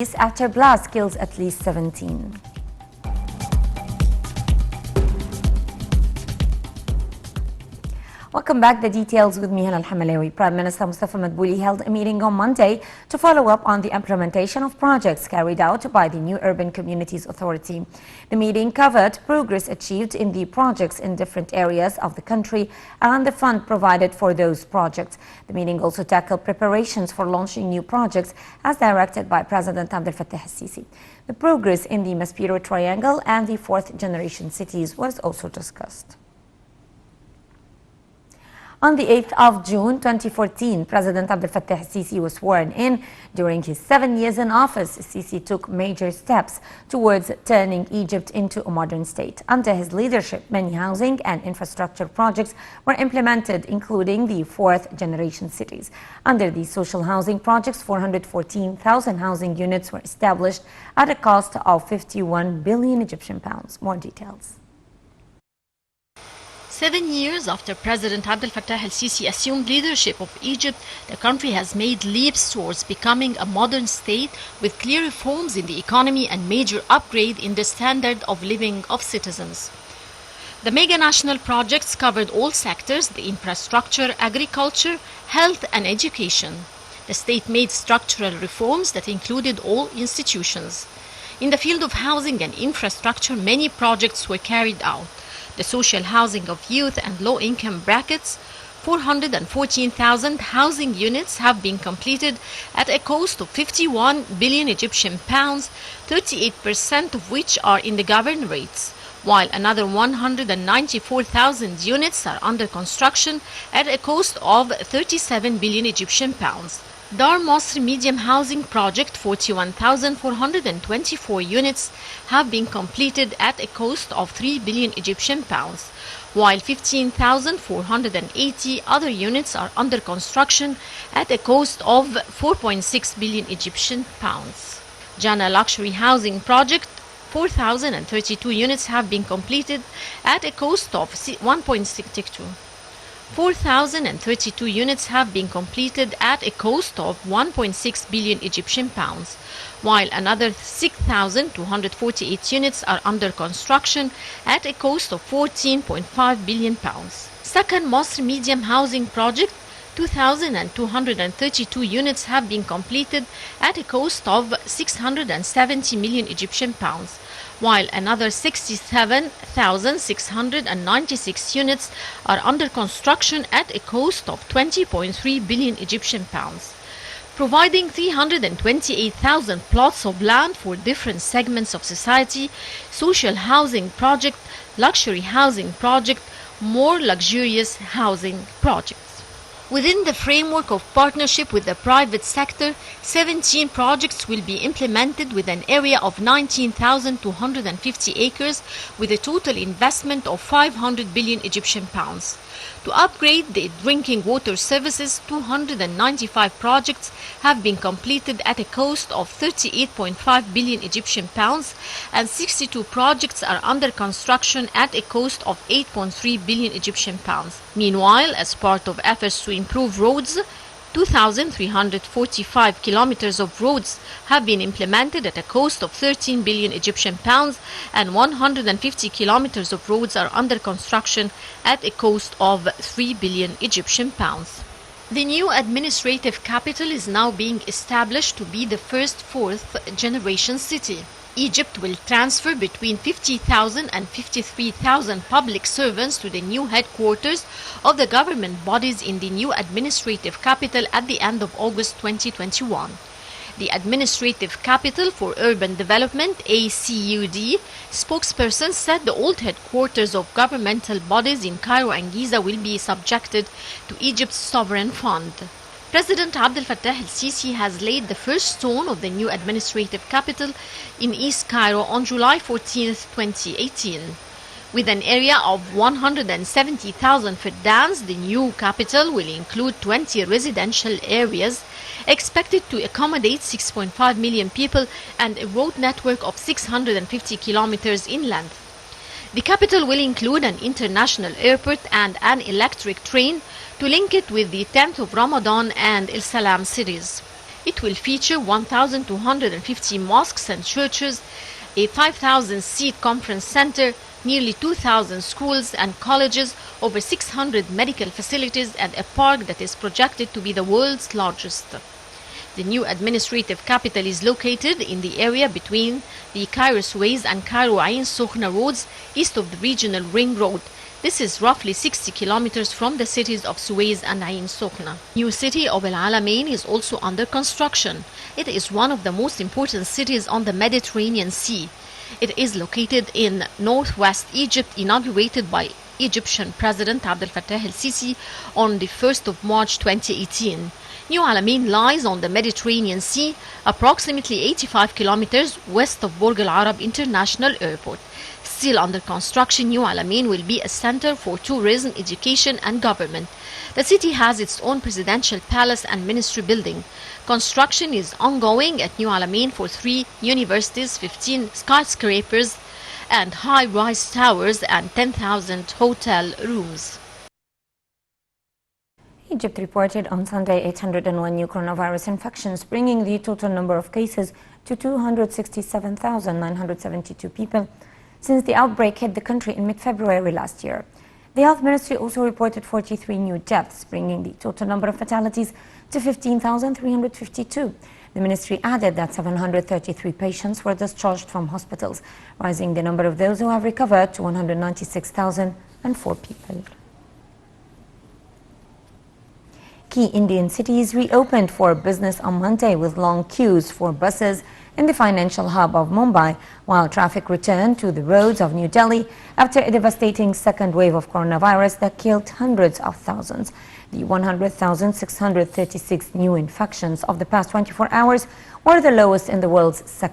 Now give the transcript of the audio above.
after blast kills at least 17. Welcome back. The details with me, Hana Al-Hamalawi. Prime Minister Mustafa Madbouli held a meeting on Monday to follow up on the implementation of projects carried out by the new Urban Communities Authority. The meeting covered progress achieved in the projects in different areas of the country and the fund provided for those projects. The meeting also tackled preparations for launching new projects as directed by President Abdel Fattah al-Sisi. The progress in the Maspero Triangle and the fourth generation cities was also discussed. On the 8th of June 2014, President Abdel Fattah al-Sisi was sworn in. During his 7 years in office, Sisi took major steps towards turning Egypt into a modern state. Under his leadership, many housing and infrastructure projects were implemented, including the fourth generation cities. Under these social housing projects, 414,000 housing units were established at a cost of 51 billion Egyptian pounds. More details. 7 years after President Abdel Fattah al-Sisi assumed leadership of Egypt, the country has made leaps towards becoming a modern state with clear reforms in the economy and major upgrade in the standard of living of citizens. The mega national projects covered all sectors: the infrastructure, agriculture, health and education. The state made structural reforms that included all institutions. In the field of housing and infrastructure, many projects were carried out. The social housing of youth and low-income brackets, 414,000 housing units have been completed at a cost of 51 billion Egyptian pounds, 38% of which are in the governorates, while another 194,000 units are under construction at a cost of 37 billion Egyptian pounds. Dar Masr Medium Housing Project, 41,424 units have been completed at a cost of 3 billion Egyptian pounds, while 15,480 other units are under construction at a cost of 4.6 billion Egyptian pounds. Jana Luxury Housing Project, 4,032 units have been completed at a cost of 1.62. 4,032 units have been completed at a cost of 1.6 billion Egyptian pounds, while another 6,248 units are under construction at a cost of 14.5 billion pounds. Second Masr Medium Housing Project, 2,232 units have been completed at a cost of 670 million Egyptian pounds, while another 67,696 units are under construction at a cost of 20.3 billion Egyptian pounds, providing 328,000 plots of land for different segments of society: social housing project, luxury housing project, more luxurious housing projects. Within the framework of partnership with the private sector, 17 projects will be implemented with an area of 19,250 acres with a total investment of 500 billion Egyptian pounds. To upgrade the drinking water services, 295 projects have been completed at a cost of 38.5 billion Egyptian pounds, and 62 projects are under construction at a cost of 8.3 billion Egyptian pounds. Meanwhile, as part of efforts to improve roads, 2,345 kilometers of roads have been implemented at a cost of 13 billion Egyptian pounds, and 150 kilometers of roads are under construction at a cost of 3 billion Egyptian pounds. The new administrative capital is now being established to be the first fourth generation city. Egypt will transfer between 50,000 and 53,000 public servants to the new headquarters of the government bodies in the new administrative capital at the end of August 2021. The Administrative Capital for Urban Development, ACUD, spokesperson said the old headquarters of governmental bodies in Cairo and Giza will be subjected to Egypt's sovereign fund. President Abdel Fattah al-Sisi has laid the first stone of the new administrative capital in East Cairo on July 14, 2018. With an area of 170,000 feddans, the new capital will include 20 residential areas expected to accommodate 6.5 million people and a road network of 650 kilometers inland. The capital will include an international airport and an electric train to link it with the 10th of Ramadan and El Salam cities. It will feature 1,250 mosques and churches, a 5,000-seat conference center, nearly 2,000 schools and colleges, over 600 medical facilities, and a park that is projected to be the world's largest. The new administrative capital is located in the area between the Cairo-Suez and Cairo-Ain Sokhna roads, east of the regional ring road. This is roughly 60 kilometers from the cities of Suez and Ain Sokhna. New city of El Alamein is also under construction. It is one of the most important cities on the Mediterranean Sea. It is located in northwest Egypt, inaugurated by Egyptian President Abdel Fattah el-Sisi on the 1st of March 2018. New Alamein lies on the Mediterranean Sea, approximately 85 kilometers west of Burj Al Arab International Airport. Still under construction, New Alamein will be a center for tourism, education, and government. The city has its own presidential palace and ministry building. Construction is ongoing at New Alamein for 3 universities, 15 skyscrapers, and high-rise towers, and 10,000 hotel rooms. Egypt reported on Sunday 801 new coronavirus infections, bringing the total number of cases to 267,972 people since the outbreak hit the country in mid-February last year. The Health Ministry also reported 43 new deaths, bringing the total number of fatalities to 15,352. The ministry added that 733 patients were discharged from hospitals, rising the number of those who have recovered to 196,004 people. Key Indian cities reopened for business on Monday with long queues for buses in the financial hub of Mumbai, while traffic returned to the roads of New Delhi after a devastating second wave of coronavirus that killed hundreds of thousands. The 100,636 new infections of the past 24 hours were the lowest in the world's second